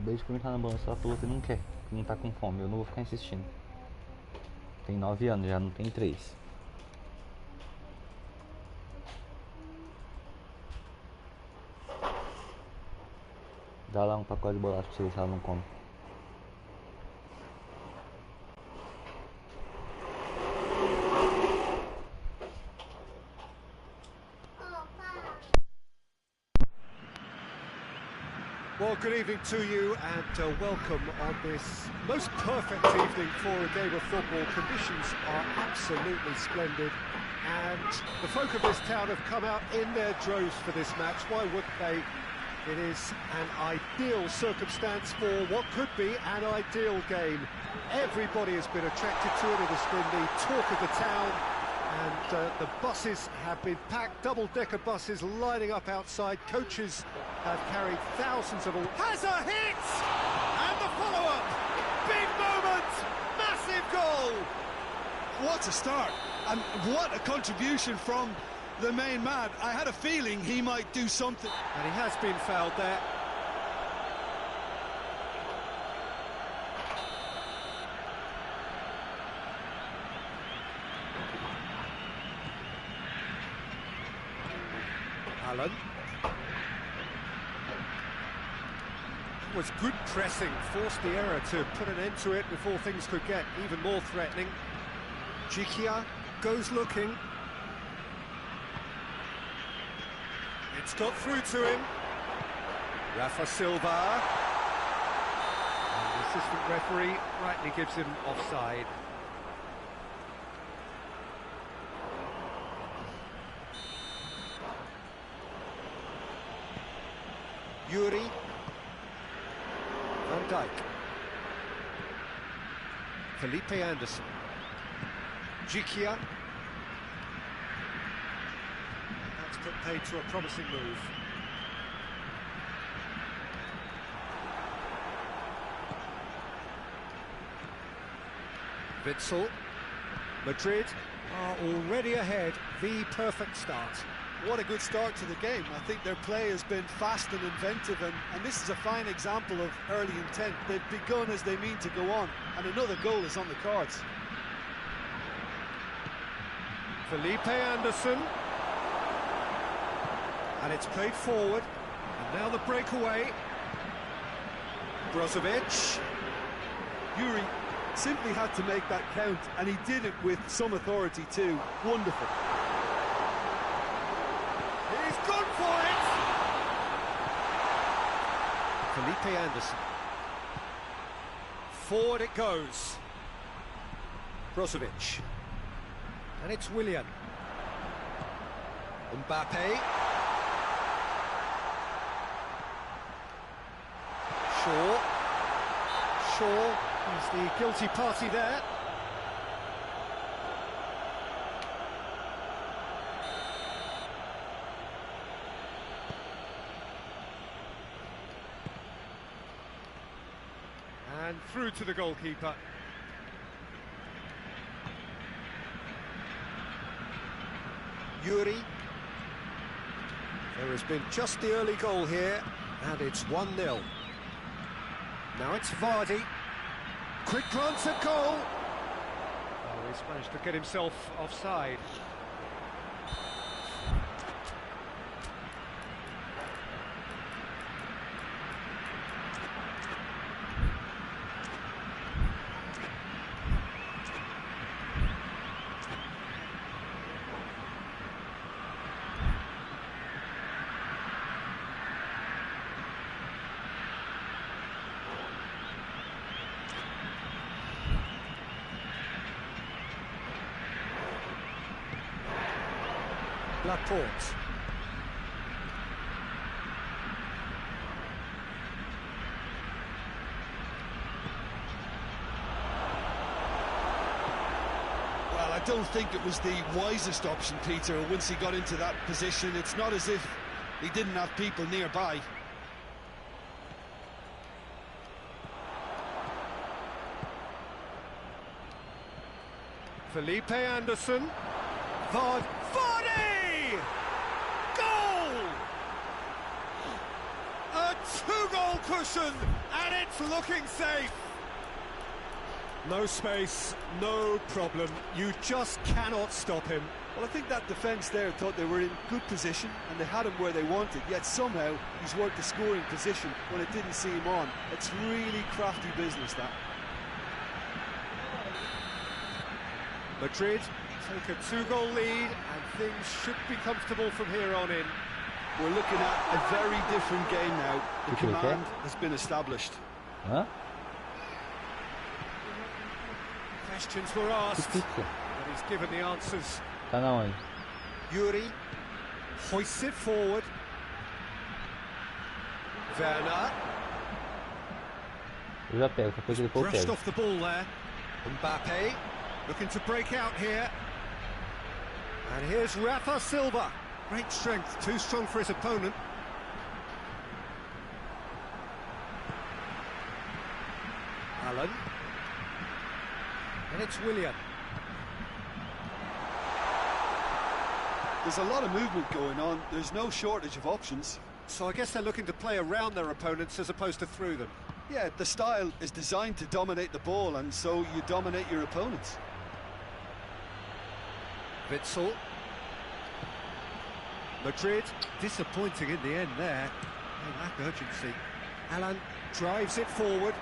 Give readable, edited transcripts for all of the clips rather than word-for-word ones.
Acabei de comentar na balança, ela falou que não quer, que não tá com fome. Eu não vou ficar insistindo. Tem 9 anos, já não tem 3. Dá lá um pacote de bolacha pra você ver se ela não come. Well, good evening to you and welcome on this most perfect evening for a game of football. Conditions are absolutely splendid and the folk of this town have come out in their droves for this match. Why wouldn't they? It is an ideal circumstance for what could be an ideal game. Everybody has been attracted to it. It has been the talk of the town. And the buses have been packed, double-decker buses lining up outside. Coaches have carried thousands of... Has a hit! And the follow-up! Big moment! Massive goal! What a start! And what a contribution from the main man. I had a feeling he might do something. And he has been fouled there. Allen. Was good pressing, forced the error to put an end to it before things could get even more threatening. Jikia goes looking. It's got through to him. Rafa Silva. And the assistant referee rightly gives him offside. Yuri, Van Dijk, Felipe Anderson, Jikia. That's put paid to a promising move. Witsel, Madrid are already ahead. The perfect start. What a good start to the game. I think their play has been fast and inventive, and this is a fine example of early intent. They've begun as they mean to go on, and another goal is on the cards. Felipe Anderson. And it's played forward. And now the breakaway. Brozovic. Yuri simply had to make that count, and he did it with some authority too. Wonderful. He's gone for it! Felipe Anderson. Forward it goes. Brozovic. And it's Willian. Mbappe. Shaw is the guilty party there. And through to the goalkeeper. Yuri. There has been just the early goal here, and it's 1-0. Now it's Vardy. Quick glance at goal. Oh, he's managed to get himself offside. Laporte. Well, I don't think it was the wisest option, Peter. Once he got into that position, it's not as if he didn't have people nearby. Felipe Anderson. Vardy! Goal! A 2 two-goal cushion, and it's looking safe. No space, no problem. You just cannot stop him. Well, I think that defence there thought they were in good position and they had him where they wanted, yet somehow he's worked the scoring position when it didn't see him on. It's really crafty business, that. Madrid take a two-goal lead and things should be comfortable from here on in. We're looking at a very different game now. The command has been established. Hã? Questions were asked, but he's given the answers. Tá na onde? Yuri hoists it forward. Werner. Eu já pego, depois ele Brushed pega. off the ball there. Mbappe looking to break out here. And here's Rafa Silva. Great strength, too strong for his opponent. Allen. And it's Willian. There's a lot of movement going on. There's no shortage of options. So I guess they're looking to play around their opponents as opposed to through them. Yeah, the style is designed to dominate the ball, and so you dominate your opponents. Witsel. Madrid disappointing in the end there. They lack urgency. Alan drives it forward.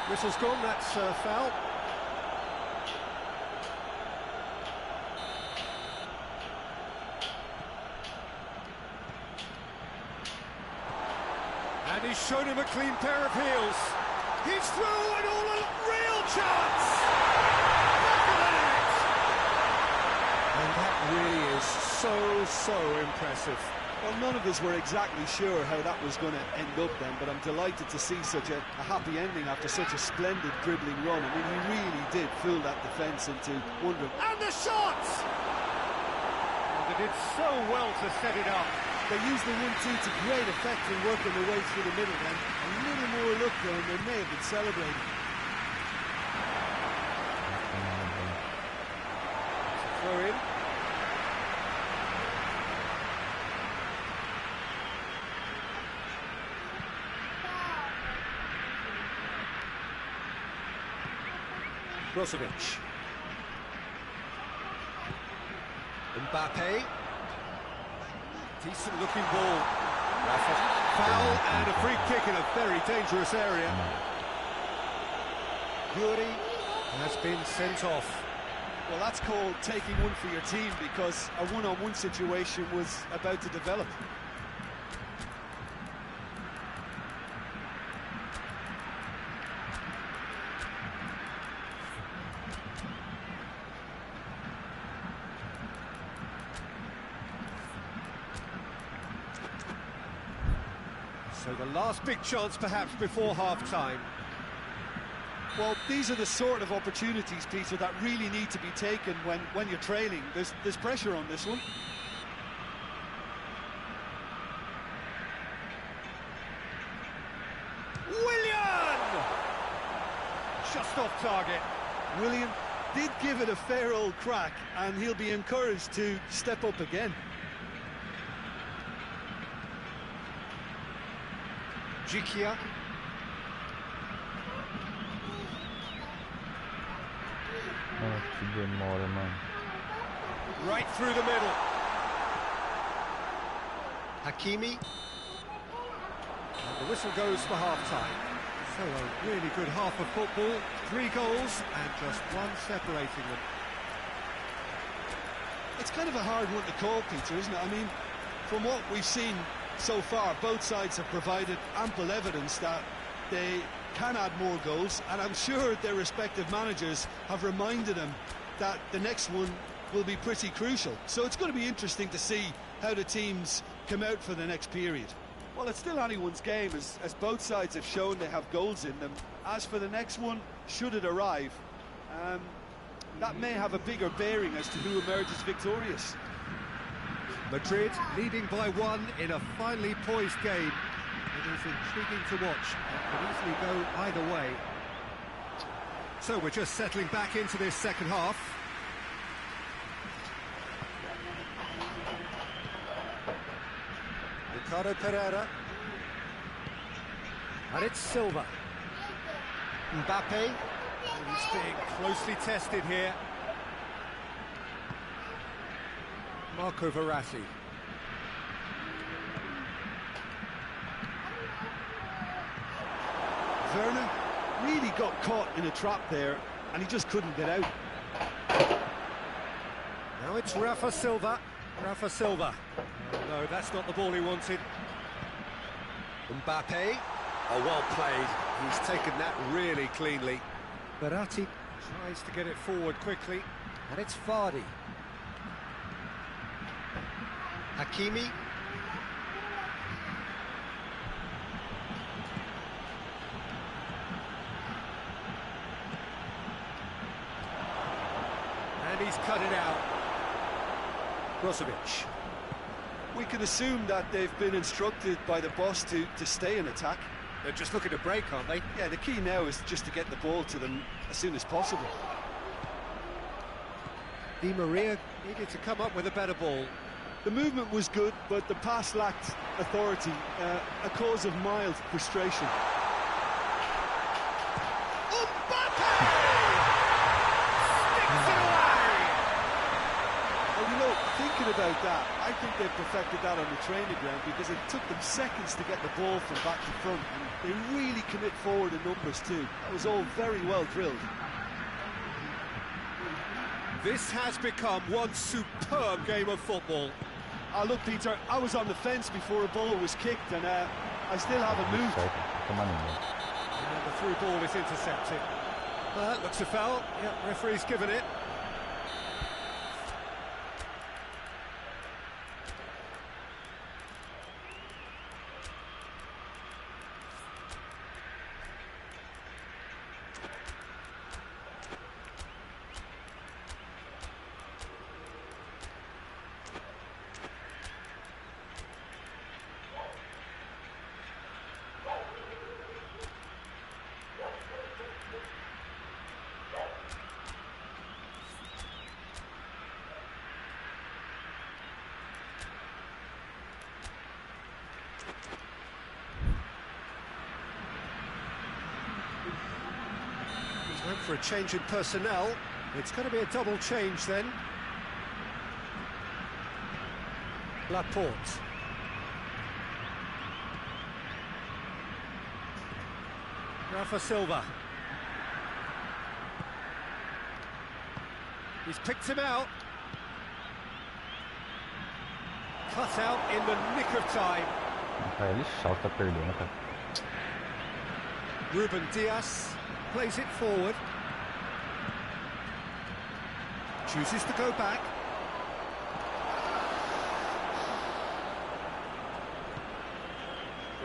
Whistle's gone, that's foul. And he's shown him a clean pair of heels. He's through and all a real chance! Look at that! And that really is so impressive. Well, none of us were exactly sure how that was going to end up then, but I'm delighted to see such a happy ending after such a splendid dribbling run. I mean, he really did fool that defence into wondering. And the shot! Well, they did so well to set it up. They used the 1-2 to great effect in working their way through the middle then. A little more luck there and they may have been celebrating. Throw in. Brozovic. Mbappe. Decent looking ball. Foul and a free kick in a very dangerous area. Yuri has been sent off. Well, that's called taking one for your team because a one-on-one situation was about to develop. So the last big chance perhaps before half-time. Well, these are the sort of opportunities, Peter, that really need to be taken when you're trailing. There's pressure on this one. Willian! Just off target. William did give it a fair old crack, and he'll be encouraged to step up again. Gikia. Ah, que demora, mano. Right through the middle. Hakimi. And the whistle goes for half-time. So a really good half of football. 3 goals and just one separating them. It's kind of a hard one to call, Peter, isn't it? I mean, from what we've seen so far, both sides have provided ample evidence that they can add more goals, and I'm sure their respective managers have reminded them that the next one will be pretty crucial. So it's going to be interesting to see how the teams come out for the next period. Well, it's still anyone's game, as both sides have shown they have goals in them. As for the next one, should it arrive, that may have a bigger bearing as to who emerges victorious. Madrid leading by 1 in a finely poised game. It is intriguing to watch. It could easily go either way. So we're just settling back into this second half. The Ricardo Pereira. And it's Silva. Mbappe. He's being closely tested here. Marco Verratti. Werner really got caught in a trap there, and he just couldn't get out. Now it's Rafa Silva. Rafa Silva. Oh, no, that's not the ball he wanted. Mbappe. Oh, well played. He's taken that really cleanly. Verratti tries to get it forward quickly. And it's Vardy. Hakimi. And he's cut it out. Brozovic. We can assume that they've been instructed by the boss to stay in attack. They're just looking to break, aren't they? Yeah, the key now is just to get the ball to them as soon as possible. Di Maria needed to come up with a better ball. The movement was good, but the pass lacked authority, a cause of mild frustration. Mbappe! Sticks it away! Well, you know, thinking about that, I think they've perfected that on the training ground because it took them seconds to get the ball from back to front. They really commit forward in numbers too. That was all very well drilled. This has become one superb game of football. Look, Peter, I was on the fence before a ball was kicked, and I still haven't moved. And the through ball is intercepted. Well, that looks a foul. Yep, referee's given it. Time for a change in personnel. It's going to be a double change then. Laporte. Rafa Silva. He's picked him out. Cut out in the nick of time. Ele salta perdendo, cara. Ruben Dias plays it forward. Chooses to go back.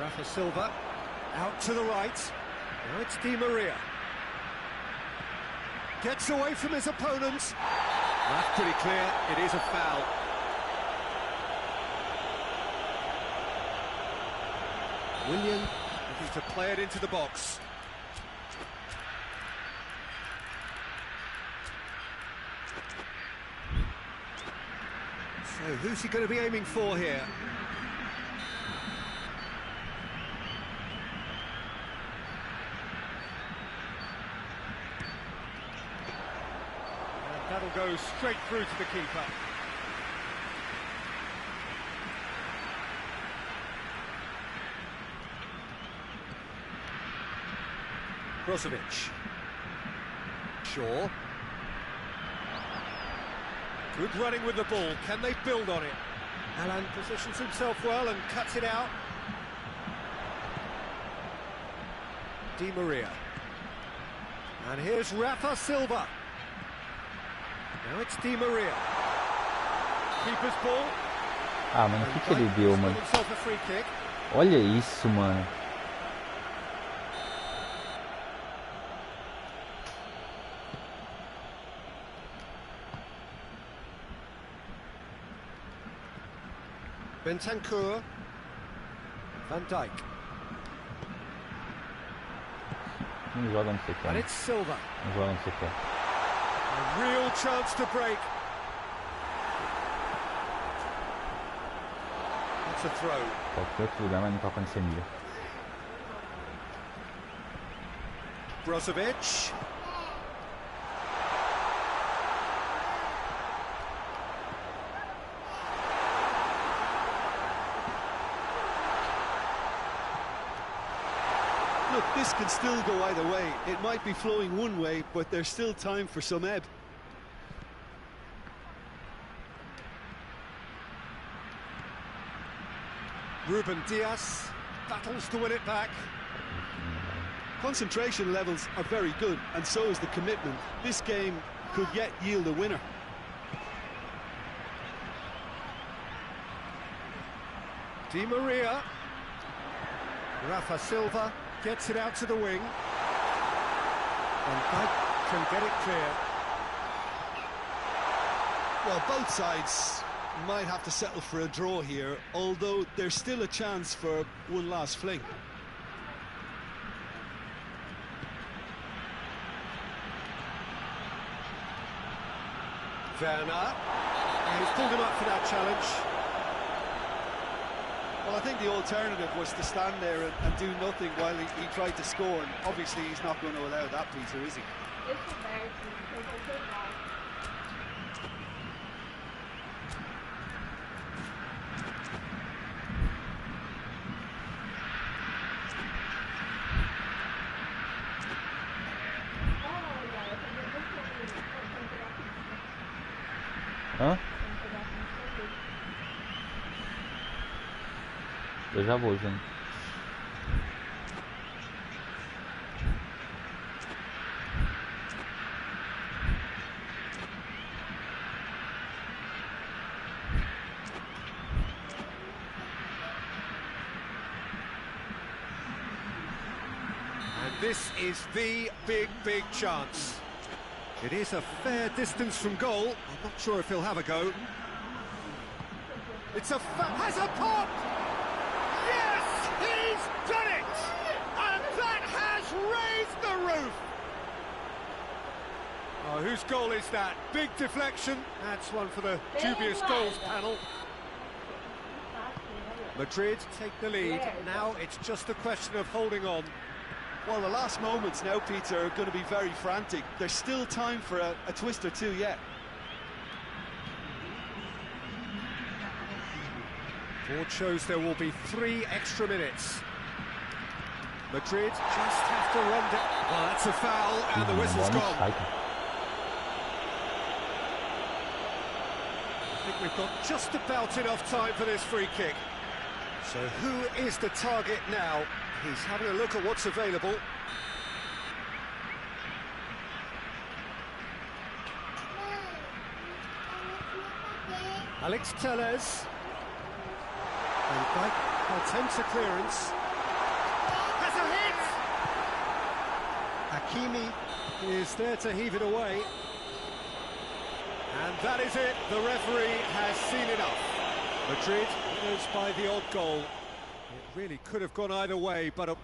Rafa Silva out to the right. Now it's Di Maria. Gets away from his opponents. That's pretty clear. It is a foul. William looking to play it into the box. So who's he going to be aiming for here? And that'll go straight through to the keeper. Brozovic. Shaw. Good running with the ball. Can they build on it? Alan positions himself well and cuts it out. Di Maria. And here's Rafa Silva. Now it's Di Maria. Keeper's ball. Ah, mano, o que ele deu, mano? Himself a free kick. Olha isso, mano. Bentancur. Van Dijk. Não joga onde você quer. And it's Silva. Não joga onde você quer. A real chance to break. to throw. Qualquer outro lugar, mas não toca nesse mira. Brozovic. Look, this can still go either way. It might be flowing one way, but there's still time for some ebb. Ruben Diaz battles to win it back. Concentration levels are very good, and so is the commitment. This game could yet yield a winner. Di Maria. Rafa Silva gets it out to the wing. And Dyke can get it clear. Well, both sides might have to settle for a draw here, although there's still a chance for one last fling. Werner. He's pulled him up for that challenge. Well, I think the alternative was to stand there and do nothing while he tried to score, and obviously he's not going to allow that, Peter, is he? Hã? Eu já vou, gente. And this is the big chance. It is a fair distance from goal. I'm not sure if he'll have a go. It's has a pop! Yes, he's done it! And that has raised the roof! Oh, whose goal is that? Big deflection. That's one for the dubious goals panel. Madrid take the lead. Now it's just a question of holding on. Well, the last moments now, Peter, are going to be very frantic. There's still time for a twist or two yet. Board shows there will be 3 extra minutes. Madrid just have to run down. Well, that's a foul, and the whistle's gone. I think we've got just about enough time for this free kick. So who is the target now? He's having a look at what's available. Alex Tellez. And Dyke attempts a clearance. Has a hit! Hakimi is there to heave it away. And that is it. The referee has seen enough. Madrid winners by the odd goal. It really could have gone either way, but